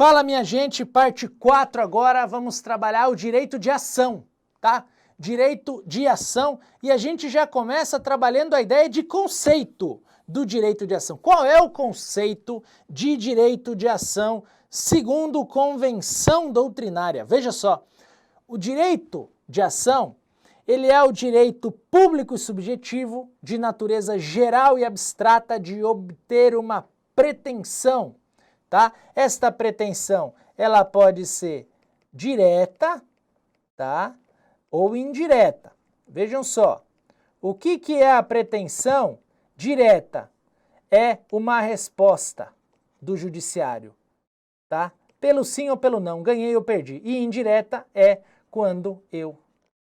Fala, minha gente, parte 4 agora, vamos trabalhar o direito de ação, tá? Direito de ação, e a gente já começa trabalhando a ideia de conceito do direito de ação. Qual é o conceito de direito de ação segundo convenção doutrinária? Veja só, o direito de ação, ele é o direito público e subjetivo de natureza geral e abstrata de obter uma pretensão. Tá? Esta pretensão, ela pode ser direta, tá? Ou indireta. Vejam só, o que é a pretensão direta? É uma resposta do judiciário, tá? Pelo sim ou pelo não, ganhei ou perdi. E indireta é quando eu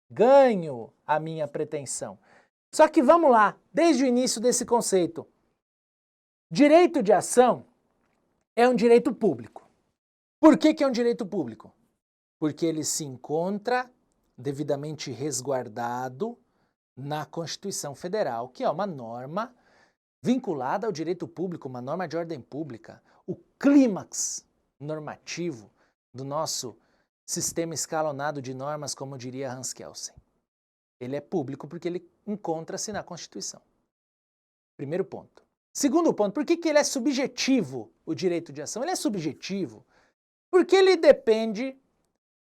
ganho a minha pretensão. Só que vamos lá, desde o início desse conceito. Direito de ação é um direito público. Por que é um direito público? Porque ele se encontra devidamente resguardado na Constituição Federal, que é uma norma vinculada ao direito público, uma norma de ordem pública, o clímax normativo do nosso sistema escalonado de normas, como diria Hans Kelsen. Ele é público porque ele encontra-se na Constituição. Primeiro ponto. Segundo ponto, por que ele é subjetivo, o direito de ação? Ele é subjetivo porque ele depende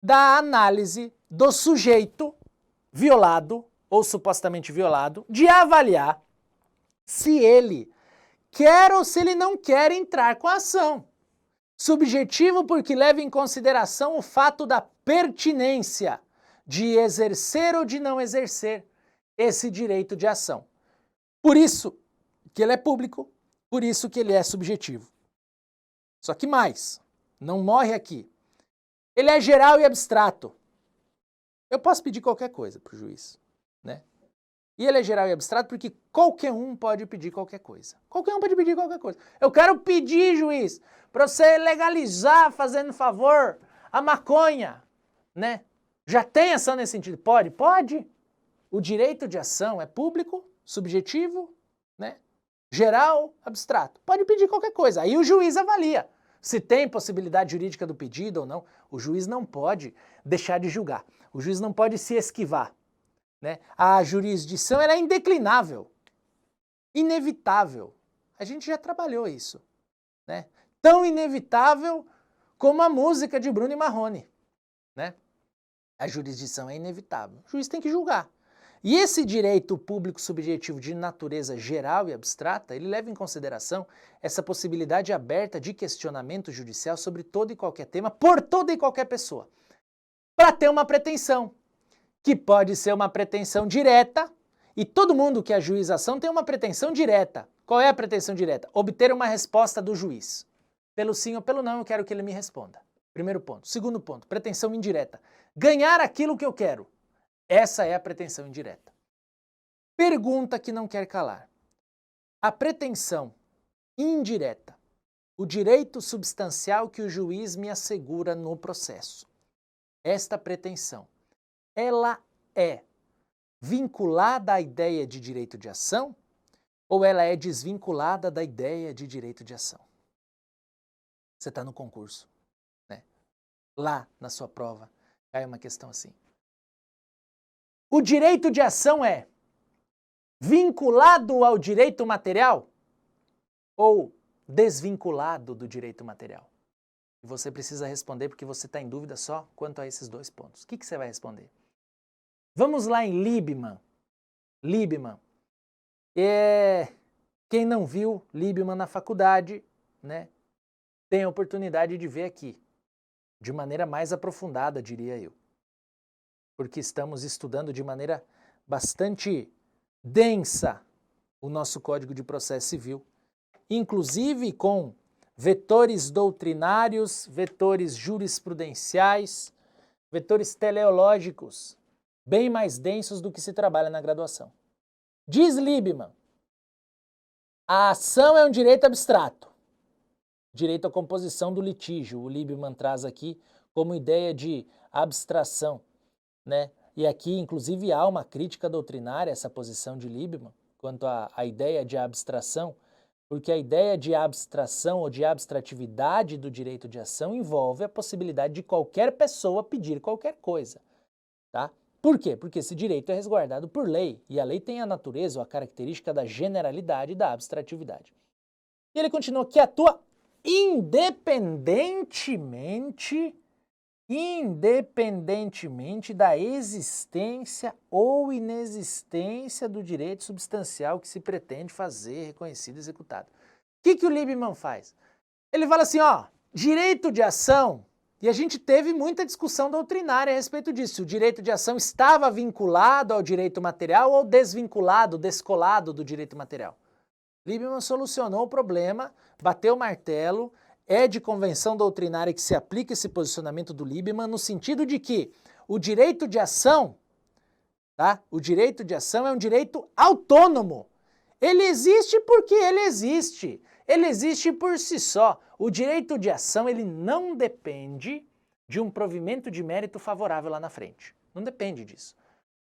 da análise do sujeito violado ou supostamente violado de avaliar se ele quer ou se ele não quer entrar com a ação. Subjetivo porque leva em consideração o fato da pertinência de exercer ou de não exercer esse direito de ação. Por isso que ele é público, por isso que ele é subjetivo. Só que mais, não morre aqui. Ele é geral e abstrato. Eu posso pedir qualquer coisa para o juiz, né? E ele é geral e abstrato porque qualquer um pode pedir qualquer coisa. Qualquer um pode pedir qualquer coisa. Eu quero pedir, juiz, para você legalizar, fazendo favor, a maconha, né? Já tem ação nesse sentido? Pode? Pode. O direito de ação é público, subjetivo, né? Geral, abstrato. Pode pedir qualquer coisa. Aí o juiz avalia se tem possibilidade jurídica do pedido ou não. O juiz não pode deixar de julgar. O juiz não pode se esquivar, né? A jurisdição ela é indeclinável, inevitável. A gente já trabalhou isso, né? Tão inevitável como a música de Bruno e Marrone, né? A jurisdição é inevitável. O juiz tem que julgar. E esse direito público subjetivo de natureza geral e abstrata, ele leva em consideração essa possibilidade aberta de questionamento judicial sobre todo e qualquer tema, por toda e qualquer pessoa, para ter uma pretensão, que pode ser uma pretensão direta, e todo mundo que ajuiza ação tem uma pretensão direta. Qual é a pretensão direta? Obter uma resposta do juiz. Pelo sim ou pelo não, eu quero que ele me responda. Primeiro ponto. Segundo ponto, pretensão indireta. Ganhar aquilo que eu quero. Essa é a pretensão indireta. Pergunta que não quer calar. A pretensão indireta, o direito substancial que o juiz me assegura no processo. Esta pretensão, ela é vinculada à ideia de direito de ação ou ela é desvinculada da ideia de direito de ação? Você está no concurso, né? Lá na sua prova cai uma questão assim. O direito de ação é vinculado ao direito material ou desvinculado do direito material? E você precisa responder porque você está em dúvida só quanto a esses dois pontos. O que você vai responder? Vamos lá em Liebman. Liebman. Quem não viu Liebman na faculdade, né, tem a oportunidade de ver aqui, de maneira mais aprofundada, diria eu. Porque estamos estudando de maneira bastante densa o nosso Código de Processo Civil, inclusive com vetores doutrinários, vetores jurisprudenciais, vetores teleológicos, bem mais densos do que se trabalha na graduação. Diz Liebman, a ação é um direito abstrato, direito à composição do litígio. O Liebman traz aqui como ideia de abstração, né? E aqui, inclusive, há uma crítica doutrinária a essa posição de Liebman quanto à ideia de abstração, Porque a ideia de abstração ou de abstratividade do direito de ação envolve a possibilidade de qualquer pessoa pedir qualquer coisa, tá? Por quê? Porque esse direito é resguardado por lei, e a lei tem a natureza ou a característica da generalidade e da abstratividade. E ele continua que atua independentemente da existência ou inexistência do direito substancial que se pretende fazer reconhecido e executado. O que o Liebman faz? Ele fala assim, ó, direito de ação, e a gente teve muita discussão doutrinária a respeito disso, se o direito de ação estava vinculado ao direito material ou desvinculado, descolado do direito material. Liebman solucionou o problema, bateu o martelo, é de convenção doutrinária que se aplica esse posicionamento do Liebman no sentido de que o direito de ação, tá? O direito de ação é um direito autônomo. Ele existe porque ele existe. Ele existe por si só. O direito de ação, ele não depende de um provimento de mérito favorável lá na frente. Não depende disso.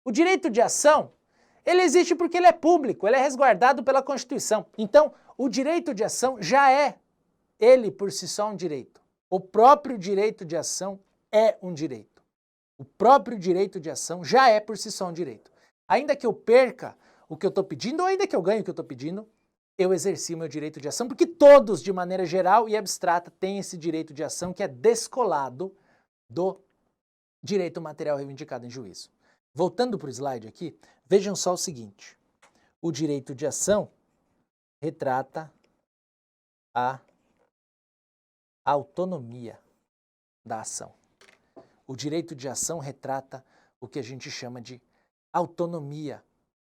O direito de ação, ele existe porque ele é público, ele é resguardado pela Constituição. Então, o direito de ação já é, ele por si só, um direito. O próprio direito de ação é um direito. O próprio direito de ação já é por si só um direito. Ainda que eu perca o que eu estou pedindo, ou ainda que eu ganhe o que eu estou pedindo, eu exerci o meu direito de ação, porque todos, de maneira geral e abstrata, têm esse direito de ação que é descolado do direito material reivindicado em juízo. Voltando para o slide aqui, vejam só o seguinte. O direito de ação retrata a autonomia da ação. O direito de ação retrata o que a gente chama de autonomia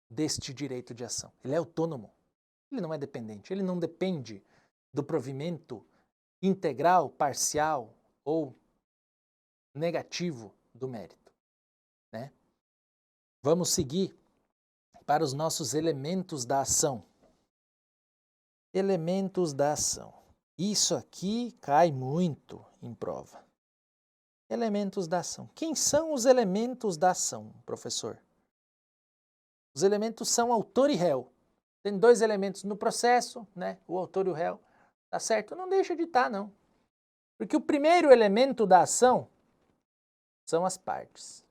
deste direito de ação. Ele é autônomo, ele não é dependente, ele não depende do provimento integral, parcial ou negativo do mérito, né? Vamos seguir para os nossos elementos da ação. Elementos da ação. Isso aqui cai muito em prova. Elementos da ação. Quem são os elementos da ação, professor? Os elementos são autor e réu. Tem dois elementos no processo, né? O autor e o réu. Tá certo? Não deixa de estar, não. Porque o primeiro elemento da ação são as partes.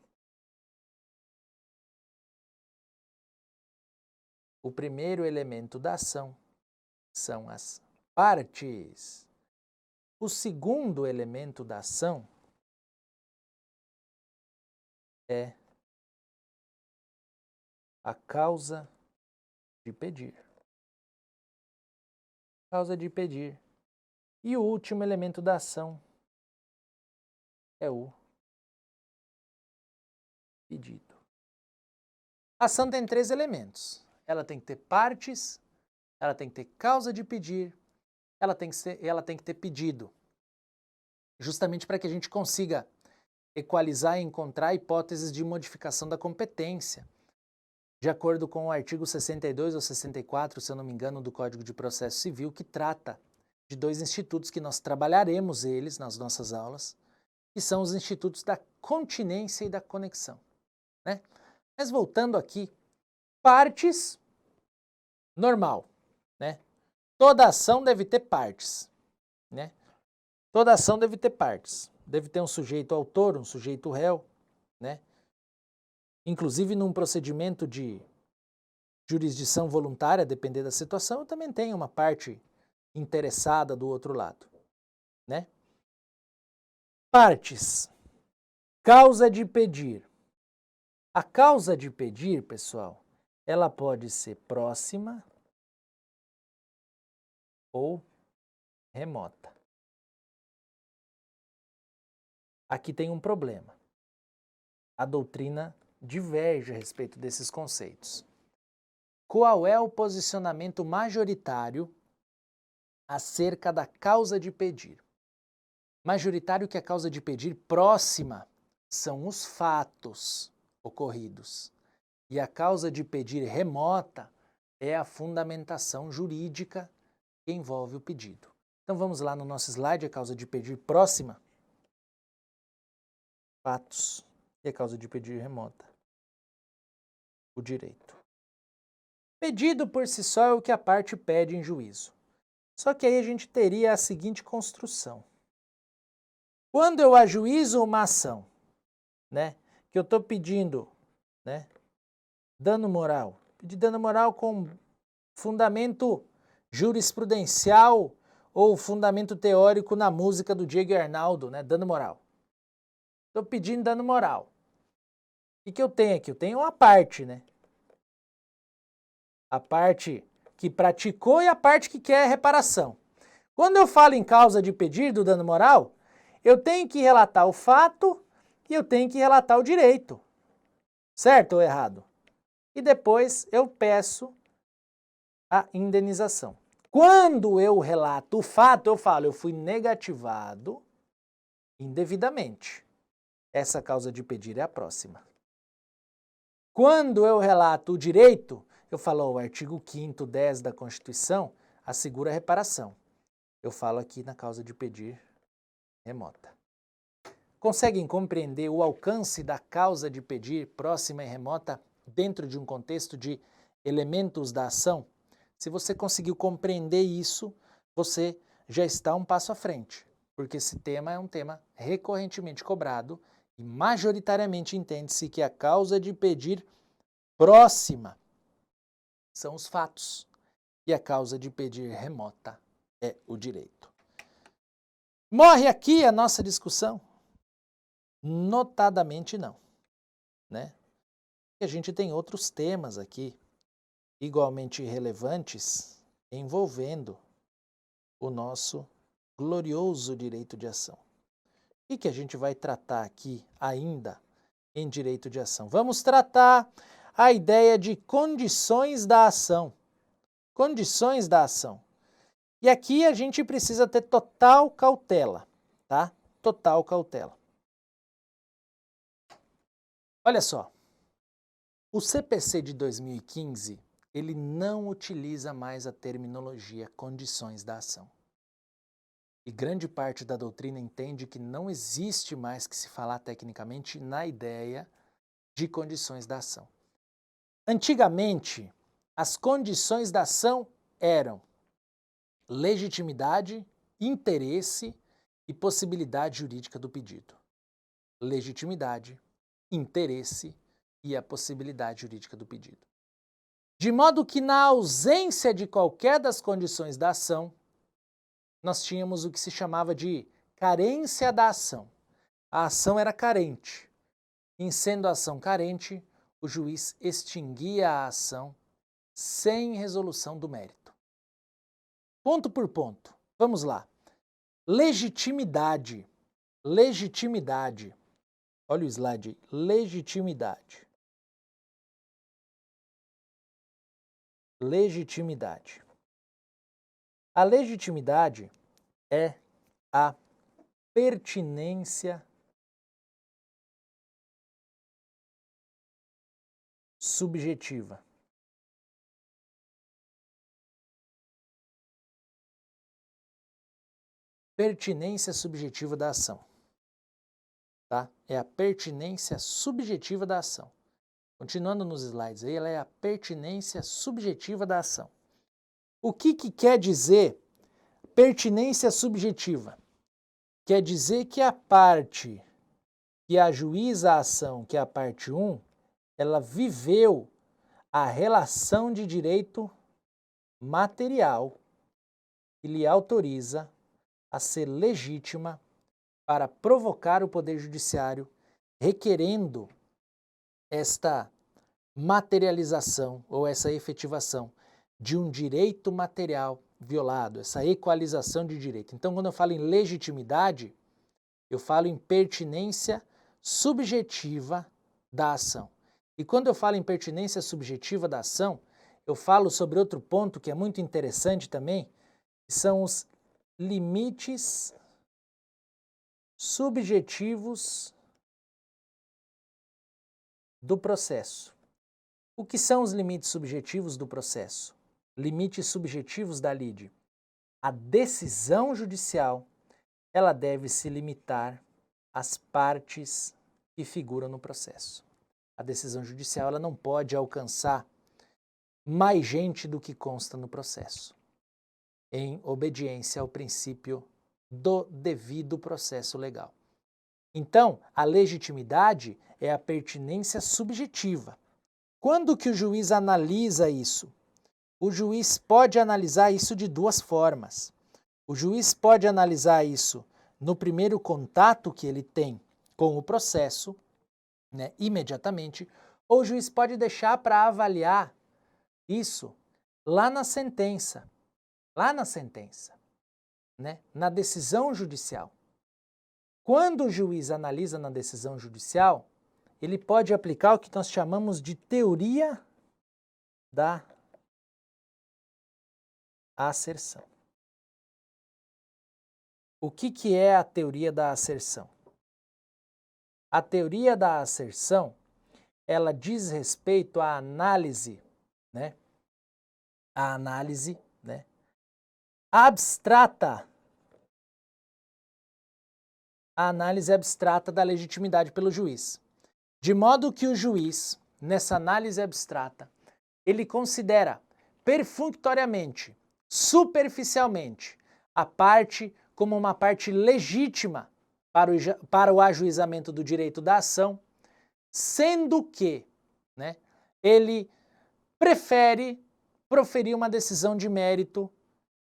O primeiro elemento da ação são as partes. O segundo elemento da ação é a causa de pedir. Causa de pedir. E o último elemento da ação é o pedido. A ação tem três elementos. Ela tem que ter partes, ela tem que ter causa de pedir, ela tem que ter pedido. Justamente para que a gente consiga equalizar e encontrar hipóteses de modificação da competência. De acordo com o artigo 62 ou 64, se eu não me engano, do Código de Processo Civil, que trata de dois institutos que nós trabalharemos eles nas nossas aulas, que são os institutos da continência e da conexão, né? Mas voltando aqui, partes, normal, né? Toda ação deve ter partes, né? Toda ação deve ter partes. Deve ter um sujeito autor, um sujeito réu, né? Inclusive, num procedimento de jurisdição voluntária, depender da situação, eu também tenho uma parte interessada do outro lado, né? Partes. Causa de pedir. A causa de pedir, pessoal, ela pode ser próxima ou remota. Aqui tem um problema. A doutrina diverge a respeito desses conceitos. Qual é o posicionamento majoritário acerca da causa de pedir? Majoritário que a causa de pedir próxima são os fatos ocorridos. E a causa de pedir remota é a fundamentação jurídica que envolve o pedido. Então vamos lá no nosso slide, a causa de pedir próxima. Fatos. E a causa de pedir remota. O direito. Pedido por si só é o que a parte pede em juízo. Só que aí a gente teria a seguinte construção. Quando eu ajuizo uma ação, né, que eu estou pedindo, né, dano moral, pedir dano moral com fundamento jurisprudencial ou fundamento teórico na música do Diego e Arnaldo, né, dano moral. Estou pedindo dano moral. O que eu tenho aqui? Eu tenho uma parte, né? A parte que praticou e a parte que quer reparação. Quando eu falo em causa de pedir do dano moral, eu tenho que relatar o fato e eu tenho que relatar o direito. Certo ou errado? E depois eu peço a indenização. Quando eu relato o fato, eu falo, eu fui negativado indevidamente. Essa causa de pedir é a próxima. Quando eu relato o direito, eu falo, o artigo 5º, 10 da Constituição assegura a reparação. Eu falo aqui na causa de pedir remota. Conseguem compreender o alcance da causa de pedir próxima e remota dentro de um contexto de elementos da ação? Se você conseguiu compreender isso, você já está um passo à frente, porque esse tema é um tema recorrentemente cobrado e majoritariamente entende-se que a causa de pedir próxima são os fatos e a causa de pedir remota é o direito. Morre aqui a nossa discussão? Notadamente não, né? E a gente tem outros temas aqui igualmente relevantes envolvendo o nosso glorioso direito de ação. O que a gente vai tratar aqui ainda em direito de ação? Vamos tratar a ideia de condições da ação. Condições da ação. E aqui a gente precisa ter total cautela, tá? Total cautela. Olha só, o CPC de 2015, ele não utiliza mais a terminologia condições da ação. E grande parte da doutrina entende que não existe mais que se falar tecnicamente na ideia de condições da ação. Antigamente, as condições da ação eram legitimidade, interesse e possibilidade jurídica do pedido. Legitimidade, interesse e a possibilidade jurídica do pedido. De modo que, na ausência de qualquer das condições da ação, nós tínhamos o que se chamava de carência da ação. A ação era carente. Em sendo a ação carente, o juiz extinguia a ação sem resolução do mérito. Ponto por ponto. Vamos lá. Legitimidade. Legitimidade. Olha o slide aí. Legitimidade. Legitimidade. A legitimidade é a pertinência subjetiva. Pertinência subjetiva da ação. Tá? É a pertinência subjetiva da ação. Continuando nos slides aí, ela é a pertinência subjetiva da ação. O que quer dizer pertinência subjetiva? Quer dizer que a parte que ajuiza a ação, que é a parte 1, ela viveu a relação de direito material que lhe autoriza a ser legítima para provocar o Poder Judiciário, requerendo esta materialização ou essa efetivação de um direito material violado, essa equalização de direito. Então, quando eu falo em legitimidade, eu falo em pertinência subjetiva da ação. E quando eu falo em pertinência subjetiva da ação, eu falo sobre outro ponto que é muito interessante também, que são os limites subjetivos do processo. O que são os limites subjetivos do processo? Limites subjetivos da lide. A decisão judicial, ela deve se limitar às partes que figuram no processo. A decisão judicial, ela não pode alcançar mais gente do que consta no processo. em obediência ao princípio do devido processo legal. Então, a legitimidade é a pertinência subjetiva. Quando que o juiz analisa isso? O juiz pode analisar isso de duas formas. O juiz pode analisar isso no primeiro contato que ele tem com o processo, né, imediatamente, ou o juiz pode deixar para avaliar isso lá na sentença, né, na decisão judicial. Quando o juiz analisa na decisão judicial, ele pode aplicar o que nós chamamos de teoria da asserção. O que é a teoria da asserção? A teoria da asserção, ela diz respeito à análise, né? A análise, né, abstrata, a análise abstrata da legitimidade pelo juiz. De modo que o juiz, nessa análise abstrata, ele considera perfunctoriamente, superficialmente, a parte como uma parte legítima para o ajuizamento do direito da ação, sendo que, né, ele prefere proferir uma decisão de mérito,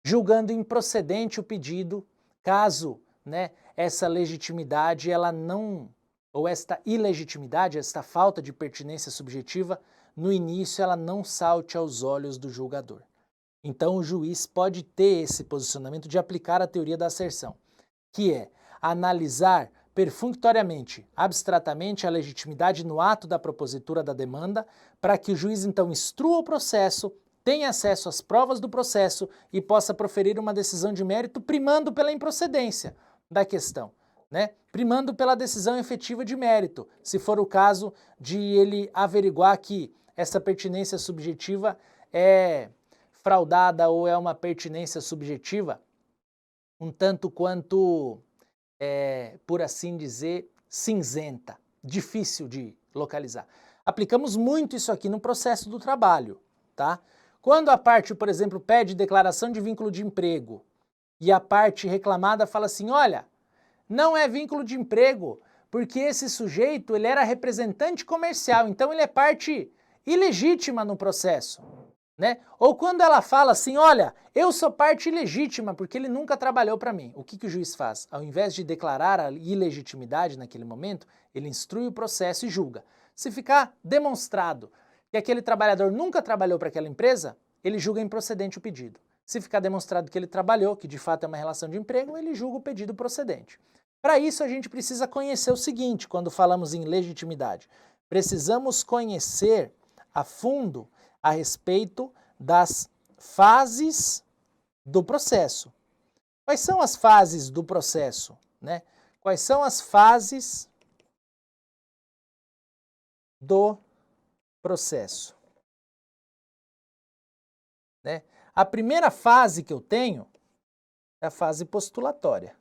julgando improcedente o pedido, caso, né, essa legitimidade, ela não, ou esta ilegitimidade, esta falta de pertinência subjetiva, no início ela não salte aos olhos do julgador. Então o juiz pode ter esse posicionamento de aplicar a teoria da asserção, que é analisar perfunctoriamente, abstratamente, a legitimidade no ato da propositura da demanda, para que o juiz então instrua o processo, tenha acesso às provas do processo e possa proferir uma decisão de mérito primando pela improcedência da questão, né? Primando pela decisão efetiva de mérito, se for o caso de ele averiguar que essa pertinência subjetiva é fraudada ou é uma pertinência subjetiva um tanto quanto, por assim dizer, cinzenta, difícil de localizar. Aplicamos muito isso aqui no processo do trabalho, tá? Quando a parte, por exemplo, pede declaração de vínculo de emprego e a parte reclamada fala assim, olha, não é vínculo de emprego, porque esse sujeito ele era representante comercial, então ele é parte ilegítima no processo, né? Ou quando ela fala assim, olha, eu sou parte ilegítima porque ele nunca trabalhou para mim. O que o juiz faz? Ao invés de declarar a ilegitimidade naquele momento, ele instrui o processo e julga. Se ficar demonstrado que aquele trabalhador nunca trabalhou para aquela empresa, ele julga improcedente o pedido. Se ficar demonstrado que ele trabalhou, que de fato é uma relação de emprego, ele julga o pedido procedente. Para isso a gente precisa conhecer o seguinte, quando falamos em legitimidade. Precisamos conhecer a fundo a respeito das fases do processo. Quais são as fases do processo, né? Quais são as fases do processo, né? A primeira fase que eu tenho é a fase postulatória.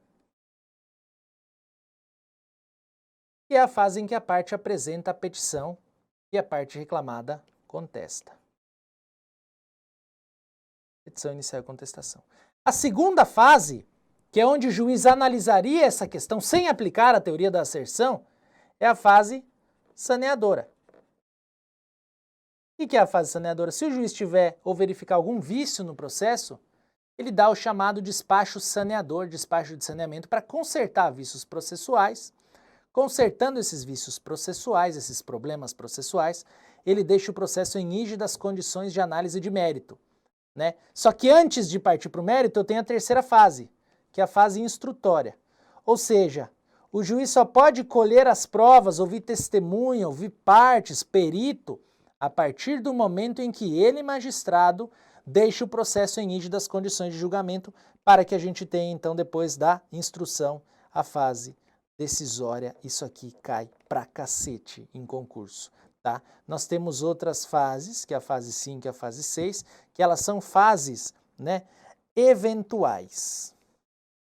E é a fase em que a parte apresenta a petição e a parte reclamada contesta. Petição inicial e contestação. A segunda fase, que é onde o juiz analisaria essa questão sem aplicar a teoria da asserção, é a fase saneadora. O que é a fase saneadora? Se o juiz tiver ou verificar algum vício no processo, ele dá o chamado despacho saneador, despacho de saneamento, para consertar vícios processuais. Consertando esses vícios processuais, esses problemas processuais, ele deixa o processo em rígidas condições de análise de mérito, né? Só que antes de partir para o mérito, eu tenho a terceira fase, que é a fase instrutória. Ou seja, o juiz só pode colher as provas, ouvir testemunha, ouvir partes, perito, a partir do momento em que ele, magistrado, deixa o processo em rígidas condições de julgamento, para que a gente tenha, então, depois da instrução, a fase decisória. Isso aqui cai pra cacete em concurso, tá? Nós temos outras fases, que é a fase 5 e a fase 6, que elas são fases, né, eventuais.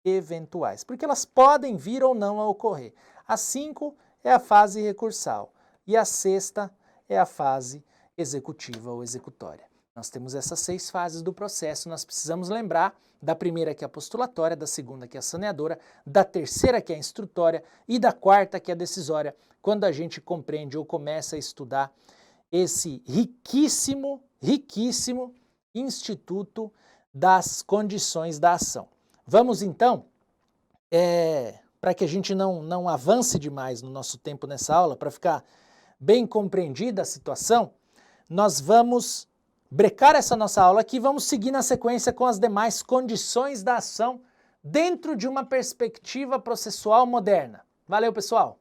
Eventuais, porque elas podem vir ou não a ocorrer. A 5 é a fase recursal e a 6ª é a fase executiva ou executória. Nós temos essas 6 fases do processo, nós precisamos lembrar da primeira, que é a postulatória, da segunda, que é a saneadora, da terceira, que é a instrutória, e da quarta, que é a decisória, quando a gente compreende ou começa a estudar esse riquíssimo Instituto das Condições da Ação. Vamos então, para que a gente não avance demais no nosso tempo nessa aula, para ficar bem compreendida a situação, nós vamos brecar essa nossa aula aqui e vamos seguir na sequência com as demais condições da ação dentro de uma perspectiva processual moderna. Valeu, pessoal!